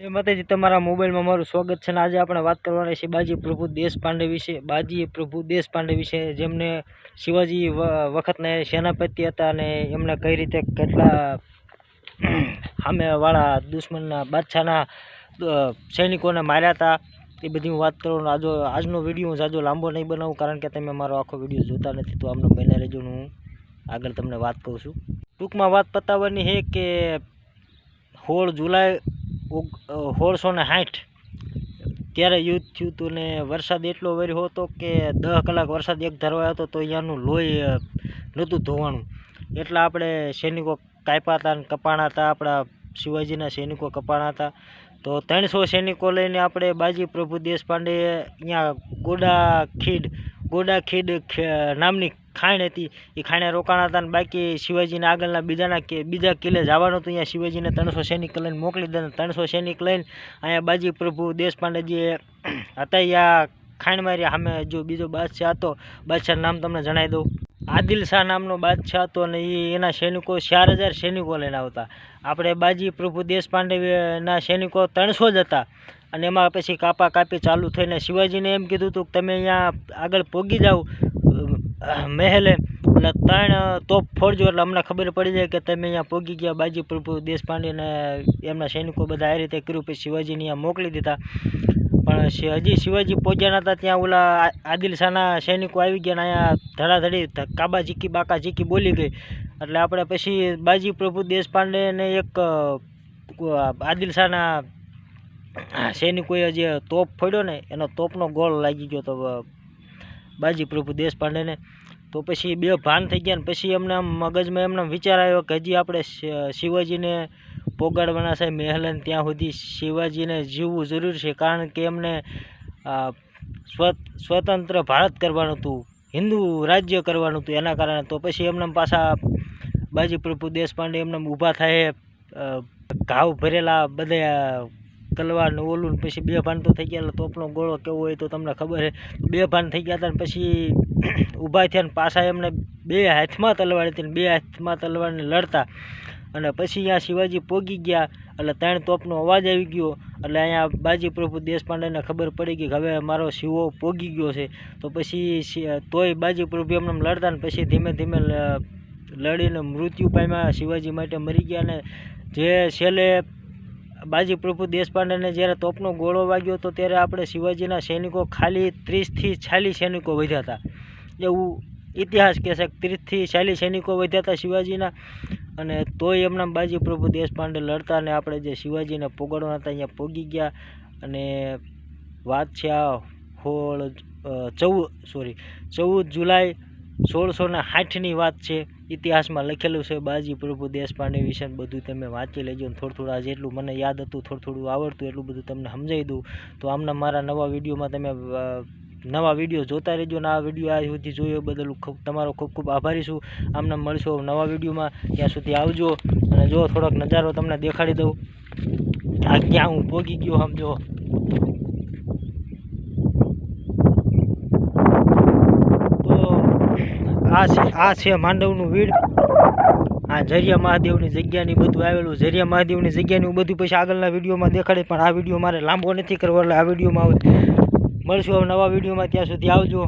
જય માતાજી, તમારા મોબાઈલમાં મારું સ્વાગત છે. આજે આપણે વાત કરવાની છે બાજી પ્રભુ દેશપાંડે વિશે. બાજી પ્રભુ દેશપાંડે વિશે, જેમને શિવાજી વખતના સેનાપતિ હતા અને એમને કઈ રીતે કેટલા સામેવાળા દુશ્મનના બાદશાહના સૈનિકોને માર્યા હતા એ બધી હું વાત કરવાનો. આજનો વિડીયો હું જાજો લાંબો નહીં બનાવું, કારણ કે તમે મારો આખો વિડીયો જોતા નથી, તો આમને બને રહેજો. હું આગળ તમને વાત કહું છું. ટૂંકમાં વાત પતાવવાની છે કે 16 જુલાઈ 1660 ત્યારે યુદ્ધ થયું હતું ને વરસાદ એટલો વર્યો હતો કે 10 કલાક વરસાદ એક ધારવા હતો તો અહીંયાનું લોહી નહોતું ધોવાનું. એટલા આપણે સૈનિકો કાપ્યા હતા અને કપાણા હતા, આપણા શિવાજીના સૈનિકો કપાણા હતા. તો 300 સૈનિકો લઈને આપણે બાજી પ્રભુ દેશપાંડે અહીંયા ગોડાખીડ નામની ખાણ હતી, એ ખાણે રોકાણા હતા. અને બાકી શિવાજીના આગળના બીજા કિલ્લે જવાનું હતું. અહીંયા શિવાજીને 300 સૈનિક લઈને મોકલી દીધા. 300 સૈનિક લઈને અહીંયા બાજી પ્રભુ દેશપાંડે જે હતા અહીંયા ખાણ માર્યા. સામે જો બીજો બાદશાહ હતો, બાદશાહનું નામ તમને જણાવી દઉં. આદિલ શાહ નામનો બાદશાહ હતો અને એના સૈનિકો 4000 સૈનિકો લઈને આવતા. આપણે બાજી પ્રભુ દેશપાંડેના સૈનિકો 300 જ હતા અને એમાં પછી કાપી ચાલુ થઈને શિવાજીને એમ કીધું હતું કે તમે અહીંયા આગળ પહોંચી જાઓ મહેલે અને 3 તોપ ફોડજો, એટલે અમને ખબર પડી જાય કે તમે અહીંયા પહોંચી ગયા. બાજી પ્રભુ દેશપાંડેને એમના સૈનિકો બધા આ રીતે કર્યું. પછી શિવાજીને અહીંયા મોકલી દીધા. પણ હજી શિવાજી પહોંચ્યા નહોતા ત્યાં ઓલા આદિલ શાહના સૈનિકો આવી ગયા ને અહીંયા ધડાધડી કાબા ઝીકી બાકા ઝીકી બોલી ગઈ. એટલે આપણે પછી બાજી પ્રભુ દેશપાંડેને એક આદિલ શાહના સૈનિકોએ જે તોપ ફોડ્યો ને એનો તોપનો ગોળ લાગી ગયો તો બાજી પ્રભુ દેશપાંડેને. તો પછી બે ભાન થઈ ગયા ને પછી એમને મગજમાં એમને વિચાર આવ્યો કે હજી આપણે શિવાજીને પોગાડવાના છે મહેલને, ત્યાં સુધી શિવાજીને જીવવું જરૂર છે, કારણ કે એમને સ્વતંત્ર ભારત કરવાનું હતું, હિન્દુ રાજ્ય કરવાનું હતું એના કારણે. તો પછી એમને પાછા બાજી પ્રભુ દેશપાંડે એમને ઊભા થાય, ઘાવ ભરેલા બધા તલવાર ને ઓલું, પછી બે ભાન તો થઈ ગયા. તોપનો ગોળો કેવો હોય તો તમને ખબર છે. બે ભાન થઈ ગયા હતા ને પછી ઊભા થયા ને પાછા એમને 2 હાથમાં તલવાર હતી ને 2 હાથમાં તલવારને લડતા. અને પછી અહીંયા શિવાજી પોગી ગયા એટલે 3 તોપનો અવાજ આવી ગયો. એટલે અહીંયા બાજી પ્રભુ દેશપાંડેને ખબર પડી ગઈ કે હવે મારો શિવો પોગી ગયો છે. તો પછી તોય બાજી પ્રભુ એમને લડતા ને પછી ધીમે ધીમે લડીને મૃત્યુ પામ્યા, શિવાજી માટે મરી ગયા. અને જે છેલ્લે બાજી પ્રભુ દેશપાંડેને જ્યારે તોપનો ગોળો વાગ્યો હતો ત્યારે આપણે શિવાજીના સૈનિકો ખાલી 30 થી 40 સૈનિકો વધ્યા હતા, એવું ઇતિહાસ કહે છે. 30 થી 40 સૈનિકો વધ્યા હતા શિવાજીના. અને તોય એમના બાજી પ્રભુ દેશપાંડે લડતા અને આપણે જે શિવાજીને પોગાડવાના હતા અહીંયા પોગી ગયા. અને વાત છે આ 14 જુલાઈ 1660ની વાત છે. ઇતિહાસમાં લખેલું છે બાજી પ્રભુ દેશપાંડે વિશે. બધું તમે વાંચી લેજો. થોડું આ જેટલું મને યાદ હતું, થોડું આવડતું એટલું બધું તમને સમજાવી દઉં. તો આમના મારા નવા વિડીયોમાં તમે નવા વિડીયો જોતા રહેજો. અને આ વિડીયો આજ સુધી જોયો બદલ તમારો ખૂબ ખૂબ આભારી છું. આમને મળશો નવા વિડીયોમાં, ત્યાં સુધી આવજો. અને જો થોડોક નજારો તમને દેખાડી દઉં, આ ક્યાં હું પહોંચી ગયો સમજો. આ છે માંડવનું વીડ. આ ઝરિયા મહાદેવની જગ્યાની બધું આવેલું. ઝરિયા મહાદેવની જગ્યાની બધું પછી આગળના વિડીયોમાં દેખાડે, પણ આ વિડીયો મારે લાંબો નથી કરવો એટલે આ વિડીયોમાં આવે. મળશું હવે નવા વિડીયોમાં, ત્યાં સુધી આવજો.